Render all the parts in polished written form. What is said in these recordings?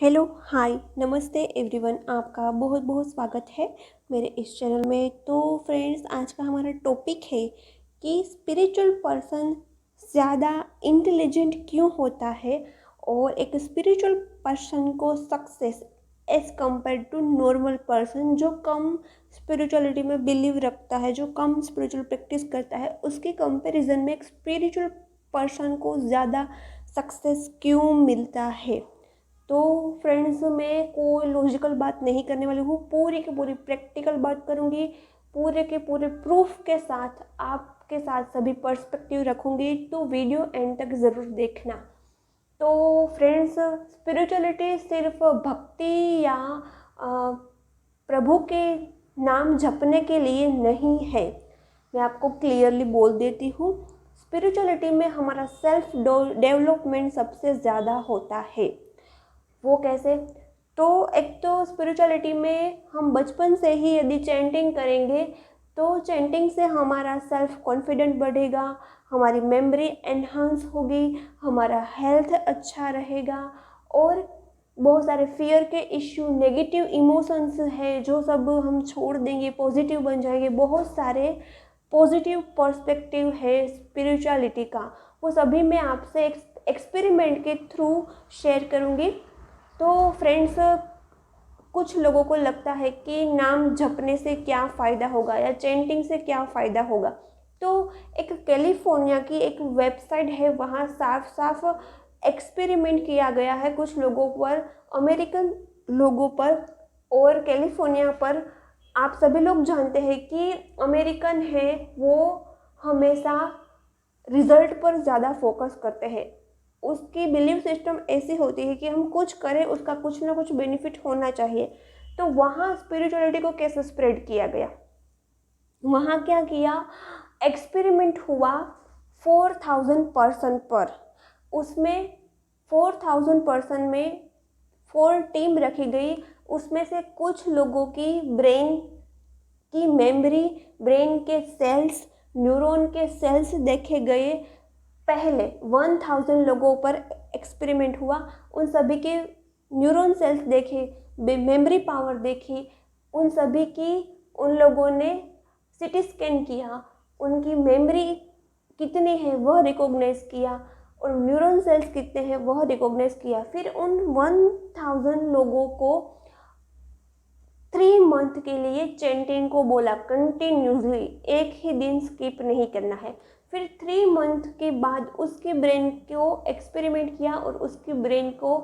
Hello, हाय, नमस्ते everyone. आपका बहुत बहुत स्वागत है मेरे इस चैनल में। तो फ्रेंड्स, आज का हमारा टॉपिक है कि स्पिरिचुअल पर्सन ज़्यादा इंटेलिजेंट क्यों होता है और एक स्पिरिचुअल पर्सन को success as compare to normal person जो कम स्पिरिचुअलिटी में बिलीव रखता है, जो कम स्पिरिचुअल प्रैक्टिस करता है, उसके कंपैरिजन में एक स्पिरिचुअल पर्सन को ज़्यादा सक्सेस क्यों मिलता है। तो फ्रेंड्स, मैं कोई लॉजिकल बात नहीं करने वाली हूँ, पूरी की पूरी प्रैक्टिकल बात करूँगी, पूरे के पूरे प्रूफ के साथ आपके साथ सभी पर्सपेक्टिव रखूँगी। तो वीडियो एंड तक ज़रूर देखना। तो फ्रेंड्स, स्पिरिचुअलिटी सिर्फ भक्ति या प्रभु के नाम जपने के लिए नहीं है। मैं आपको क्लियरली बोल देती हूँ, स्पिरिचुअलिटी में हमारा सेल्फ डेवलपमेंट सबसे ज़्यादा होता है। वो कैसे? तो एक तो स्पिरिचुअलिटी में हम बचपन से ही यदि चैंटिंग करेंगे तो चैंटिंग से हमारा सेल्फ कॉन्फिडेंट बढ़ेगा, हमारी मेमोरी एनहांस होगी, हमारा हेल्थ अच्छा रहेगा और बहुत सारे फियर के इश्यू, नेगेटिव इमोशंस है जो सब हम छोड़ देंगे, पॉजिटिव बन जाएंगे। बहुत सारे पॉजिटिव पर्सपेक्टिव है स्पिरिचुअलिटी का, वो सभी मैं आपसे एक्सपेरिमेंट के थ्रू शेयर करूँगी। तो फ्रेंड्स, कुछ लोगों को लगता है कि नाम जपने से क्या फ़ायदा होगा या चैंटिंग से क्या फ़ायदा होगा। तो एक कैलिफोर्निया की एक वेबसाइट है, वहाँ साफ साफ एक्सपेरिमेंट किया गया है कुछ लोगों पर, अमेरिकन लोगों पर और कैलिफोर्निया पर। आप सभी लोग जानते हैं कि अमेरिकन है वो हमेशा रिजल्ट पर ज़्यादा फोकस करते हैं। उसकी बिलीव सिस्टम ऐसी होती है कि हम कुछ करें उसका कुछ ना कुछ बेनिफिट होना चाहिए। तो वहाँ स्पिरिचुअलिटी को कैसे स्प्रेड किया गया, वहाँ क्या किया, एक्सपेरिमेंट हुआ 4000 पर्सन पर। उसमें 4000 पर्सन में 4 टीम रखी गई। उसमें से कुछ लोगों की ब्रेन की मेमोरी, ब्रेन के सेल्स, न्यूरॉन के सेल्स देखे गए। पहले 1000 लोगों पर एक्सपेरिमेंट हुआ, उन सभी के न्यूरॉन सेल्स देखे, मेमोरी पावर देखी, उन सभी की उन लोगों ने सीटी स्कैन किया, उनकी मेमोरी कितनी है वह रिकॉग्नाइज किया और न्यूरॉन सेल्स कितने हैं वह रिकॉग्नाइज किया। फिर उन 1000 लोगों को 3 मंथ के लिए चैंटिंग को बोला, कंटिन्यूसली, एक ही दिन स्किप नहीं करना है। फिर 3 मंथ के बाद उसके ब्रेन को एक्सपेरिमेंट किया और उसके ब्रेन को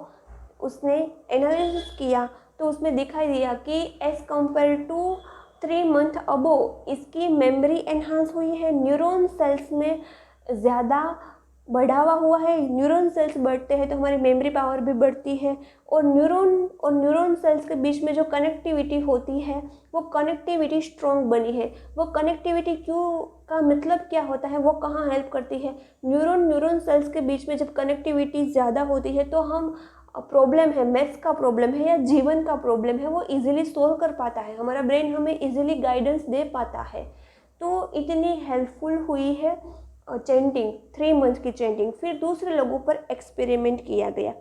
उसने एनालिसिस किया। तो उसमें दिखाई दिया कि एज़ कम्पेयर टू 3 मंथ अबो इसकी मेमोरी एनहांस हुई है, न्यूरॉन सेल्स में ज़्यादा बढ़ावा हुआ है। न्यूरॉन सेल्स बढ़ते हैं तो हमारी मेमोरी पावर भी बढ़ती है और न्यूरॉन सेल्स के बीच में जो कनेक्टिविटी होती है वो कनेक्टिविटी स्ट्रॉन्ग बनी है। वो कनेक्टिविटी क्यों का मतलब क्या होता है, वो कहाँ हेल्प करती है? न्यूरॉन सेल्स के बीच में जब कनेक्टिविटी ज़्यादा होती है तो हम प्रॉब्लम है, मैथ्स का प्रॉब्लम है या जीवन का प्रॉब्लम है, वो इजीली सोल्व कर पाता है, हमारा ब्रेन हमें इजीली गाइडेंस दे पाता है। तो इतनी हेल्पफुल हुई है चैंटिंग, 3 मंथ की चैंटिंग। फिर दूसरे लोगों पर एक्सपेरिमेंट किया गया।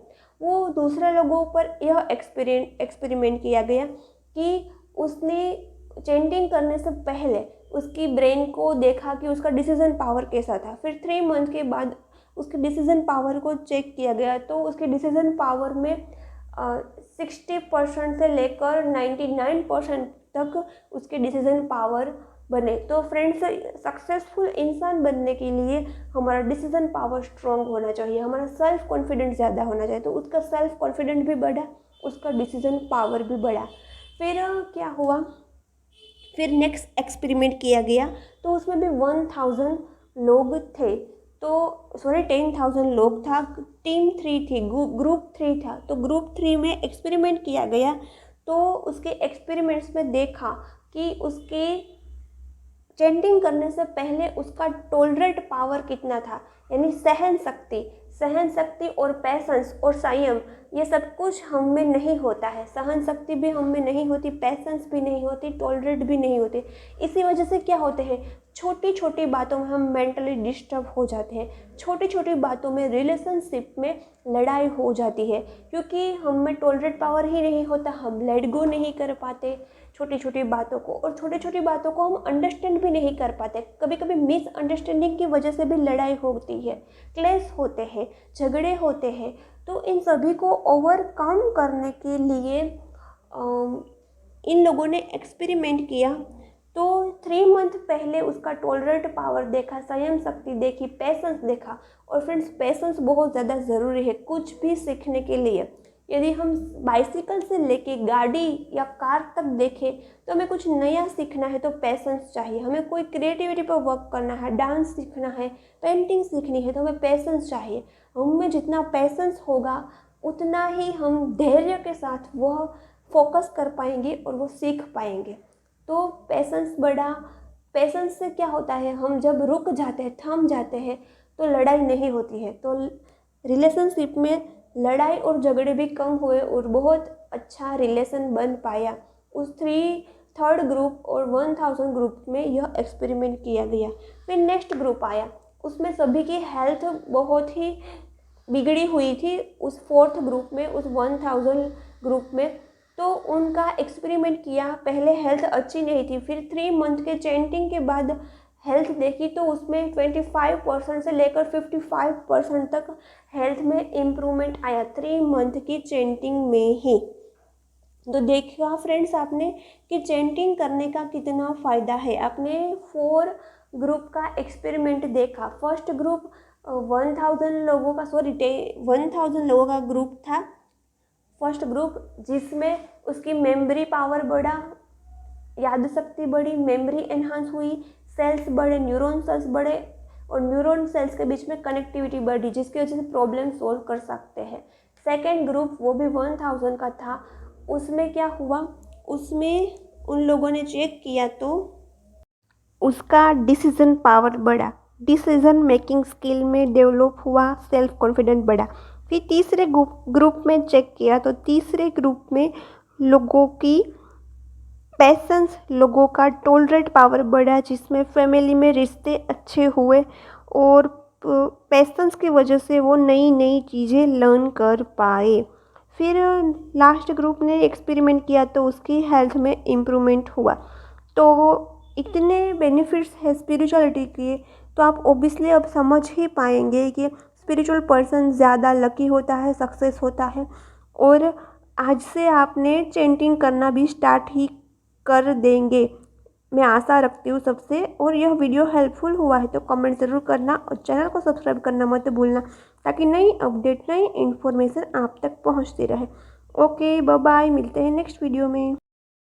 वो दूसरे लोगों पर यह एक्सपेरिमेंट किया गया कि उसने चैंटिंग करने से पहले उसकी ब्रेन को देखा कि उसका डिसीजन पावर कैसा था। फिर 3 मंथ के बाद उसके डिसीजन पावर को चेक किया गया तो उसके डिसीजन पावर में 60% से लेकर 99% तक उसके डिसीजन पावर बने। तो फ्रेंड्स, सक्सेसफुल इंसान बनने के लिए हमारा डिसीजन पावर स्ट्रॉन्ग होना चाहिए, हमारा सेल्फ कॉन्फिडेंस ज़्यादा होना चाहिए। तो उसका सेल्फ कॉन्फिडेंस भी बढ़ा, उसका डिसीजन पावर भी बढ़ा। फिर क्या हुआ, फिर नेक्स्ट एक्सपेरिमेंट किया गया तो उसमें भी 1000 लोग थे। तो सॉरी 10,000 लोग था, टीम 3 थी, ग्रुप 3 था। तो ग्रुप 3 में एक्सपेरिमेंट किया गया तो उसके एक्सपेरिमेंट्स में देखा कि उसके चैंटिंग करने से पहले उसका टॉलरेट पावर कितना था, यानी सहन शक्ति और पैसेंस और संयम ये सब कुछ हम में नहीं होता है। सहन शक्ति भी हम में नहीं होती, पेशेंस भी नहीं होती, टॉलरेट भी नहीं होते। इसी वजह से क्या होते हैं, छोटी छोटी बातों में हम मेंटली डिस्टर्ब हो जाते हैं, छोटी छोटी बातों में रिलेशनशिप में लड़ाई हो जाती है, क्योंकि हम में टॉलरेट पावर ही नहीं होता। हम लेट गो नहीं कर पाते छोटी छोटी बातों को, और छोटी छोटी बातों को हम अंडरस्टैंड भी नहीं कर पाते। कभी कभी मिसअंडरस्टैंडिंग की वजह से भी लड़ाई होती है, क्लेश होते हैं, झगड़े होते हैं। तो इन सभी को ओवरकम करने के लिए इन लोगों ने एक्सपेरिमेंट किया। तो 3 मंथ पहले उसका टॉलरेट पावर देखा, संयम शक्ति देखी, पेशेंस देखा। और फ्रेंड्स, पेशेंस बहुत ज़्यादा ज़रूरी है कुछ भी सीखने के लिए। यदि हम बाइसिकल से लेके गाड़ी या कार तक देखें तो हमें कुछ नया सीखना है तो पेशेंस चाहिए। हमें कोई क्रिएटिविटी पर वर्क करना है, डांस सीखना है, पेंटिंग सीखनी है, तो हमें पेशेंस चाहिए। हमें जितना पेशेंस होगा उतना ही हम धैर्य के साथ वह फोकस कर पाएंगे और वो सीख पाएंगे। तो पेशेंस पेशेंस से क्या होता है, हम जब रुक जाते हैं, थम जाते हैं, तो लड़ाई नहीं होती है। तो रिलेशनशिप में लड़ाई और झगड़े भी कम हुए और बहुत अच्छा रिलेशन बन पाया। उस 3rd ग्रुप और 1000 ग्रुप में यह एक्सपेरिमेंट किया गया। फिर नेक्स्ट ग्रुप आया, उसमें सभी की हेल्थ बहुत ही बिगड़ी हुई थी। उस 4th ग्रुप में, उस 1000 ग्रुप में, तो उनका एक्सपेरिमेंट किया। पहले हेल्थ अच्छी नहीं थी, फिर 3 मंथ के चैंटिंग के बाद हेल्थ देखी तो उसमें 25% से लेकर 55% तक हेल्थ में इम्प्रूवमेंट आया 3 मंथ की चैंटिंग में ही। तो देखा फ्रेंड्स आपने कि चैंटिंग करने का कितना फ़ायदा है। आपने 4 ग्रुप का एक्सपेरिमेंट देखा। फर्स्ट ग्रुप 1000 लोगों का ग्रुप था, फर्स्ट ग्रुप, जिसमें उसकी मेमोरी पावर बढ़ा, याद शक्ति बढ़ी, मेमोरी एनहांस हुई, सेल्स बढ़े, न्यूरॉन सेल्स बढ़े और न्यूरॉन सेल्स के बीच में कनेक्टिविटी बढ़ी, जिसकी वजह से प्रॉब्लम सॉल्व कर सकते हैं। सेकेंड ग्रुप, वो भी 1000 का था, उसमें क्या हुआ, उसमें उन लोगों ने चेक किया तो उसका डिसीजन पावर बढ़ा, डिसीजन मेकिंग स्किल में डेवलप हुआ, सेल्फ कॉन्फिडेंट बढ़ा। फिर तीसरे ग्रुप में चेक किया तो तीसरे ग्रुप में लोगों की पेशेंस, लोगों का टॉलरेट पावर बढ़ा, जिसमें फैमिली में रिश्ते अच्छे हुए और पेशेंस की वजह से वो नई नई चीज़ें लर्न कर पाए। फिर लास्ट ग्रुप ने एक्सपेरिमेंट किया तो उसकी हेल्थ में इम्प्रूवमेंट हुआ। तो इतने बेनिफिट्स है स्पिरिचुअलिटी के, तो आप ओबियसली अब समझ ही पाएंगे कि स्पिरिचुअल पर्सन ज़्यादा लकी होता है, सक्सेस होता है। और आज से आपने चैंटिंग करना भी स्टार्ट ही कर देंगे, मैं आशा रखती हूँ सबसे। और यह वीडियो हेल्पफुल हुआ है तो कमेंट ज़रूर करना और चैनल को सब्सक्राइब करना मत भूलना, ताकि नई अपडेट, नई इन्फॉर्मेशन आप तक पहुँचती रहे। ओके, बाय बाय, मिलते हैं नेक्स्ट वीडियो में।